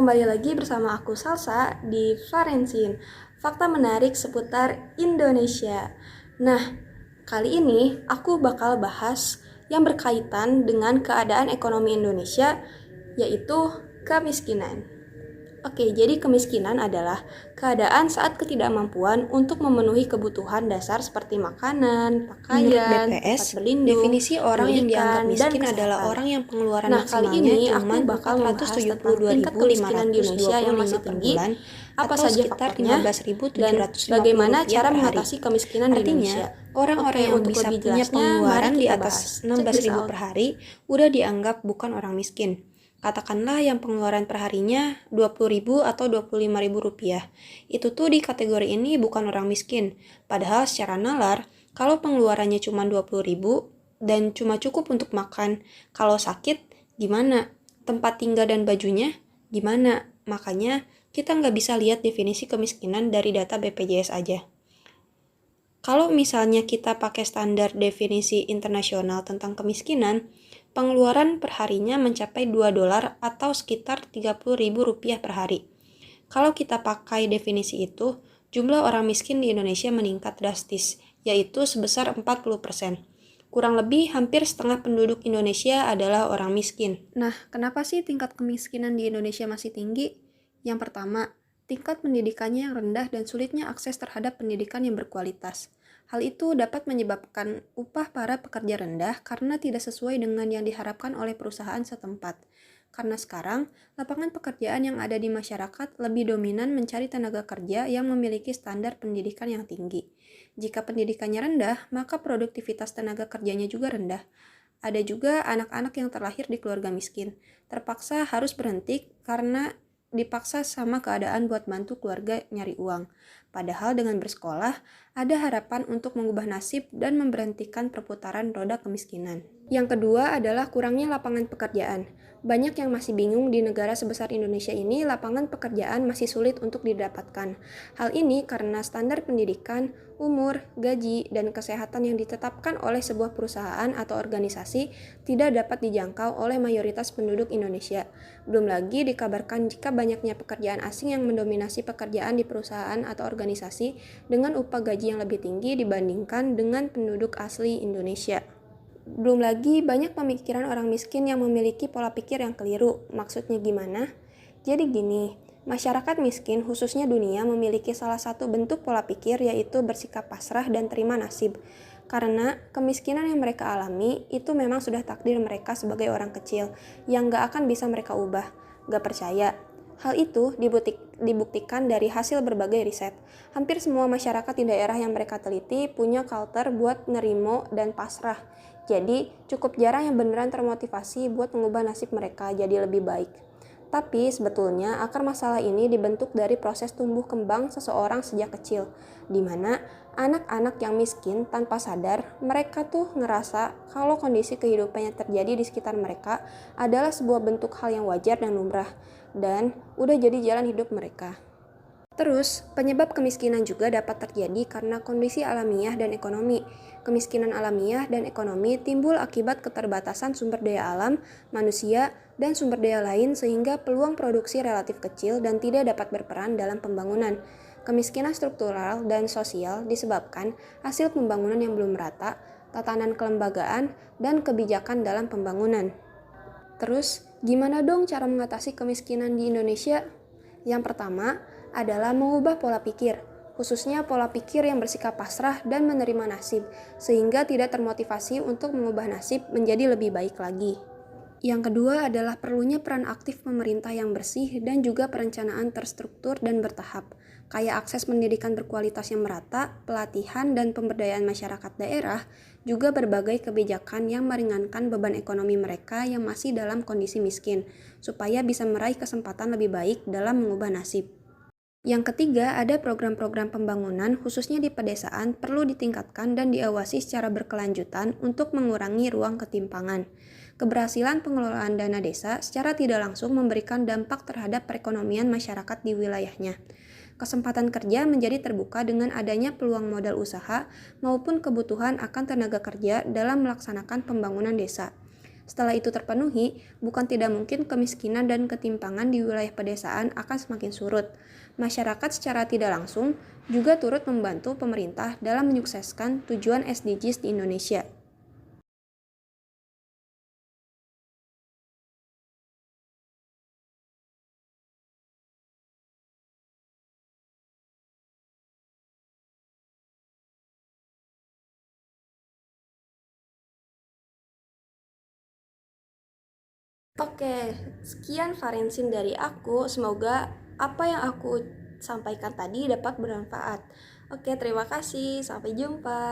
kembali lagi bersama aku Salsa di Farensin. Fakta menarik seputar Indonesia. Nah, kali ini aku bakal bahas yang berkaitan dengan keadaan ekonomi Indonesia, yaitu kemiskinan. Oke, jadi kemiskinan adalah keadaan saat ketidakmampuan untuk memenuhi kebutuhan dasar seperti makanan, Menurut pakaian, tempat BPS, berlindung, definisi orang yang dianggap pendidikan, dan miskin adalah kesehatan. orang yang pengeluaran Nah, kali maksimalnya ini cuma aku bakal membahas tentang tingkat kemiskinan di Indonesia yang masih 472.525 per tinggi, bulan apa atau saja sekitar faktornya, dan 15.750 bagaimana rupiah cara per hari. mengatasi kemiskinan di Artinya, Indonesia. orang-orang Oke, yang untuk bisa lebih punya jelasnya, mari pengeluaran di kita atas bahas. Check this 16.000 out. per hari udah dianggap bukan orang miskin. Katakanlah yang pengeluaran per harinya 20.000 atau 25.000 rupiah. Itu tuh di kategori ini bukan orang miskin. Padahal secara nalar, kalau pengeluarannya cuma 20.000 dan cuma cukup untuk makan, kalau sakit gimana? Tempat tinggal dan bajunya gimana? Makanya kita nggak bisa lihat definisi kemiskinan dari data BPJS aja. Kalau misalnya kita pakai standar definisi internasional tentang kemiskinan, pengeluaran perharinya mencapai 2 dolar atau sekitar 30.000 rupiah per hari. Kalau kita pakai definisi itu, jumlah orang miskin di Indonesia meningkat drastis, yaitu sebesar 40%. Kurang lebih hampir setengah penduduk Indonesia adalah orang miskin. Nah, kenapa sih tingkat kemiskinan di Indonesia masih tinggi? Yang pertama, tingkat pendidikannya yang rendah dan sulitnya akses terhadap pendidikan yang berkualitas. Hal itu dapat menyebabkan upah para pekerja rendah karena tidak sesuai dengan yang diharapkan oleh perusahaan setempat. Karena sekarang, lapangan pekerjaan yang ada di masyarakat lebih dominan mencari tenaga kerja yang memiliki standar pendidikan yang tinggi. Jika pendidikannya rendah, maka produktivitas tenaga kerjanya juga rendah. Ada juga anak-anak yang terlahir di keluarga miskin, terpaksa harus berhenti karena dipaksa sama keadaan buat bantu keluarga nyari uang. Padahal dengan bersekolah, ada harapan untuk mengubah nasib dan memberhentikan perputaran roda kemiskinan. Yang kedua adalah kurangnya lapangan pekerjaan. Banyak yang masih bingung di negara sebesar Indonesia ini, lapangan pekerjaan masih sulit untuk didapatkan. Hal ini karena standar pendidikan, umur, gaji, dan kesehatan yang ditetapkan oleh sebuah perusahaan atau organisasi tidak dapat dijangkau oleh mayoritas penduduk Indonesia. Belum lagi dikabarkan jika banyaknya pekerjaan asing yang mendominasi pekerjaan di perusahaan atau organisasi dengan upah gaji yang lebih tinggi dibandingkan dengan penduduk asli Indonesia. Belum lagi banyak pemikiran orang miskin yang memiliki pola pikir yang keliru. Maksudnya gimana? Jadi gini, masyarakat miskin khususnya dunia memiliki salah satu bentuk pola pikir yaitu bersikap pasrah dan terima nasib. Karena kemiskinan yang mereka alami itu memang sudah takdir mereka sebagai orang kecil yang gak akan bisa mereka ubah. Gak percaya? Hal itu dibuktikan dari hasil berbagai riset. Hampir semua masyarakat di daerah yang mereka teliti punya culture buat nerimo dan pasrah. Jadi, cukup jarang yang beneran termotivasi buat mengubah nasib mereka jadi lebih baik. Tapi sebetulnya akar masalah ini dibentuk dari proses tumbuh kembang seseorang sejak kecil, di mana anak-anak yang miskin tanpa sadar, mereka tuh ngerasa kalau kondisi kehidupan yang terjadi di sekitar mereka adalah sebuah bentuk hal yang wajar dan lumrah, dan udah jadi jalan hidup mereka. Terus, penyebab kemiskinan juga dapat terjadi karena kondisi alamiah dan ekonomi. Kemiskinan alamiah dan ekonomi timbul akibat keterbatasan sumber daya alam, manusia, dan sumber daya lain sehingga peluang produksi relatif kecil dan tidak dapat berperan dalam pembangunan. Kemiskinan struktural dan sosial disebabkan hasil pembangunan yang belum merata, tatanan kelembagaan, dan kebijakan dalam pembangunan. Terus, gimana dong cara mengatasi kemiskinan di Indonesia? Yang pertama adalah mengubah pola pikir, khususnya pola pikir yang bersikap pasrah dan menerima nasib, sehingga tidak termotivasi untuk mengubah nasib menjadi lebih baik lagi. Yang kedua adalah perlunya peran aktif pemerintah yang bersih dan juga perencanaan terstruktur dan bertahap, kayak akses pendidikan berkualitas yang merata, pelatihan dan pemberdayaan masyarakat daerah, juga berbagai kebijakan yang meringankan beban ekonomi mereka yang masih dalam kondisi miskin, supaya bisa meraih kesempatan lebih baik dalam mengubah nasib. Yang ketiga, ada program-program pembangunan khususnya di pedesaan perlu ditingkatkan dan diawasi secara berkelanjutan untuk mengurangi ruang ketimpangan. Keberhasilan pengelolaan dana desa secara tidak langsung memberikan dampak terhadap perekonomian masyarakat di wilayahnya. Kesempatan kerja menjadi terbuka dengan adanya peluang modal usaha maupun kebutuhan akan tenaga kerja dalam melaksanakan pembangunan desa. Setelah itu terpenuhi, bukan tidak mungkin kemiskinan dan ketimpangan di wilayah pedesaan akan semakin surut. Masyarakat secara tidak langsung juga turut membantu pemerintah dalam menyukseskan tujuan SDGs di Indonesia. Oke, sekian Farensin dari aku. Semoga apa yang aku sampaikan tadi dapat bermanfaat. Oke, terima kasih. Sampai jumpa.